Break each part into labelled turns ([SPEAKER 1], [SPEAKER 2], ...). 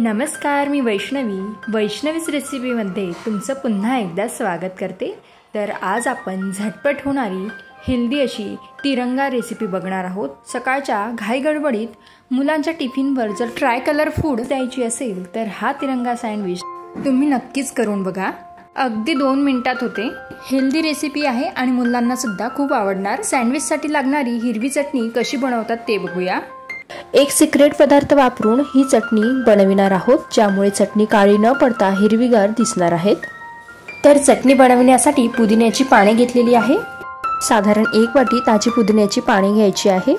[SPEAKER 1] नमस्कार, मी वैष्णवीच रेसिपीमध्ये तुमचं पुन्हा एकदा स्वागत करते। तर आज आपण झटपट होणारी हेल्दी अशी तिरंगा रेसिपी बघणार आहोत। सकाळच्या घाई गडबडीत मुलांच्या टिफिनवर जर ट्राय कलर फूड द्यायची असेल तर हा तिरंगा सँडविच तुम्ही नक्कीच करून बघा। अगदी 2 मिनिटात होते। हेल्दी रेसिपी आहे आणि मुलांना सुद्धा खूप आवडणार। सँडविचसाठी लागणारी हिरवी चटणी कशी बनवतात ते बघूया। एक सिक्रेट पदार्थ वापरून ही चटणी बनविणार आहोत, ज्यामुळे चटणी काळी न पडता हिरवीगार दिसणार आहेत। तर चटणी बनवण्यासाठी पुदिन्याची पाने घेतलेली आहे। साधारण 1 वाटी ताजी पुदिन्याची पाने घ्यायची आहे।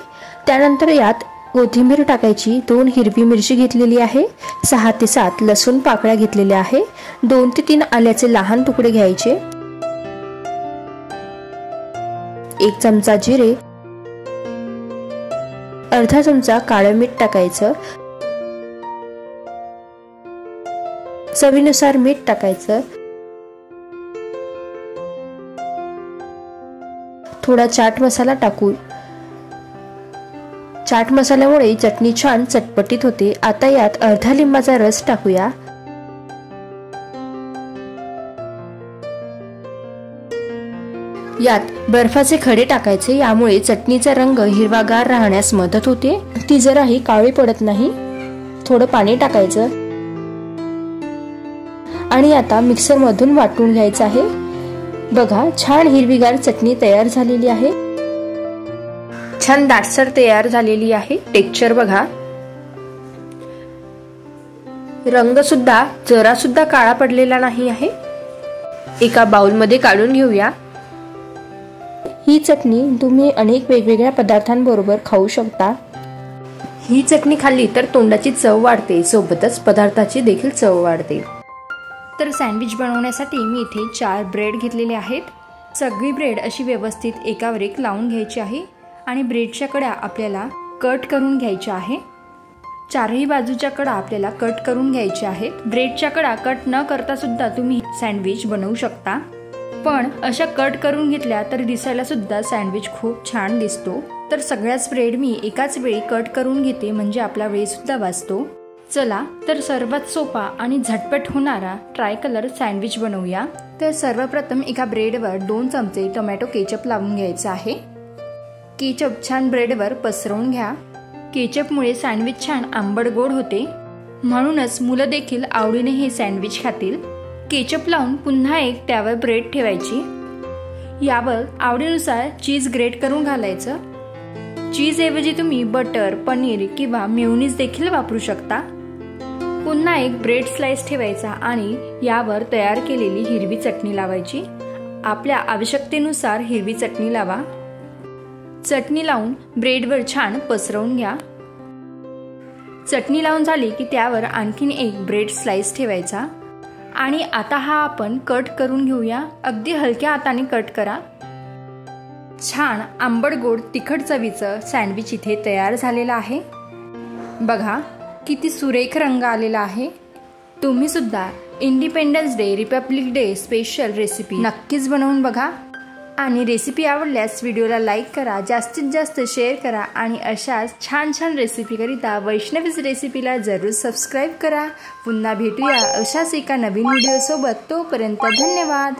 [SPEAKER 1] त्यानंतर यात कोथिंबीर टाकायची, 2 हिरवी मिरची घेतलेली आहे, 6 ते 7 लसूण पाकळ्या घेतलेल्या आहे, 2 ते 3 आल्याचे लहान तुकडे घ्यायचे, 1 चमचा जिरे, अर्धा चमचा काळं मीठ टाकायचं, चवीनुसार मीठ टाकायचं, थोडा चाट मसाला टाकू। चाट मसाल्यामुळे चटणी छान चटपटीत होते। आता यात अर्धा लिंबाचा रस टाकूया। यात बर्फाचे खडे टाकायचे, यामुळे चटणीचा रंग हिरवागार राहण्यास मदत होते, ती जराही काळी पडत नाही। थोडं पाणी टाकायचं आणि आता मिक्सर मधून वाटून घ्यायचं आहे। बघा, छान हिरवीगार चटणी तयार झालेली आहे, छान दाटसर तयार झालेली आहे। टेक्स्चर बघा, रंग सुद्धा जरा सुद्धा काळा पडलेला नाही आहे। एका बाउल मध्ये काढून घेऊया। ही चटणी तुम्ही अनेक वेगवेगळ्या पदार्थांबरोबर खाऊ शकता। ही चटणी खाल्ली तर तोंडाची चव वाढते, सोबतच पदार्थाची देखील चव वाढते। तर सँडविच बनवण्यासाठी मी इथे 4 ब्रेड घेतलेले आहेत। सगळी ब्रेड अशी व्यवस्थित एकावर एक लावून घ्यायची आहे आणि ब्रेडच्या कड्या आपल्याला कट करून घ्यायच्या आहे। चारही बाजूच्या कडा आपल्याला कट करून घ्यायच्या आहेत। ब्रेडच्या कडा कट न करता सुद्धा तुम्ही सँडविच बनवू शकता, पण अशा कट करून घेतल्या तर दिसायला सुद्धा सँडविच खूप छान दिसतो। तर सगळ्याच ब्रेड मी एकाच वेळी कट करून घेते, म्हणजे आपला वेळ सुद्धा वाचतो। चला तर सर्वात सोपा आणि झटपट होणारा ट्राय कलर सँडविच बनवूया। तर सर्वप्रथम एका ब्रेडवर 2 चमचे टोमॅटो केचप लावून घ्यायचं आहे। केचप छान ब्रेडवर पसरवून घ्या। केचपमुळे सँडविच छान आंबट गोड होते, म्हणूनच मुलं देखील आवडीने हे सँडविच खातील। केचप लावून पुन्हा एक त्यावर ब्रेड ठेवायची। यावर आवडीनुसार चीज ग्रेट करून घालायचं। चीज ऐवजी तुम्ही बटर, पनीर किंवा मेयोनीज देखील वापरू शकता। पुन्हा एक ब्रेड स्लाइस ठेवायचा आणि यावर तयार केलेली हिरवी चटणी लावायची। आपल्या आवश्यकतेनुसार हिरवी चटणी लावा। चटणी लावून ब्रेडवर छान पसरवून घ्या। चटणी लावून झाली की त्यावर आणखीन एक ब्रेड स्लाइस ठेवायचा आणि आता हा आपण कट करून घेऊया। अगदी हलक्या हाताने कट करा। छान आंबट गोड तिखट चवीचं सँडविच इथे तयार झालेलं आहे। बघा, किती सुरेख रंग आलेला आहे। तुम्ही सुद्धा independence day, Republic day special recipe नक्कीच बनवून बघा आणि रेसिपी आवडल्यास व्हिडिओला लाईक करा, जास्तीत जास्त शेअर करा आणि अशाच छान छान रेसिपी करिता वैष्णवीज रेसिपीला जरूर सबस्क्राईब करा। पुन्हा भेटूया अशाच एका नवीन व्हिडिओ सोबत। तोपर्यंत धन्यवाद।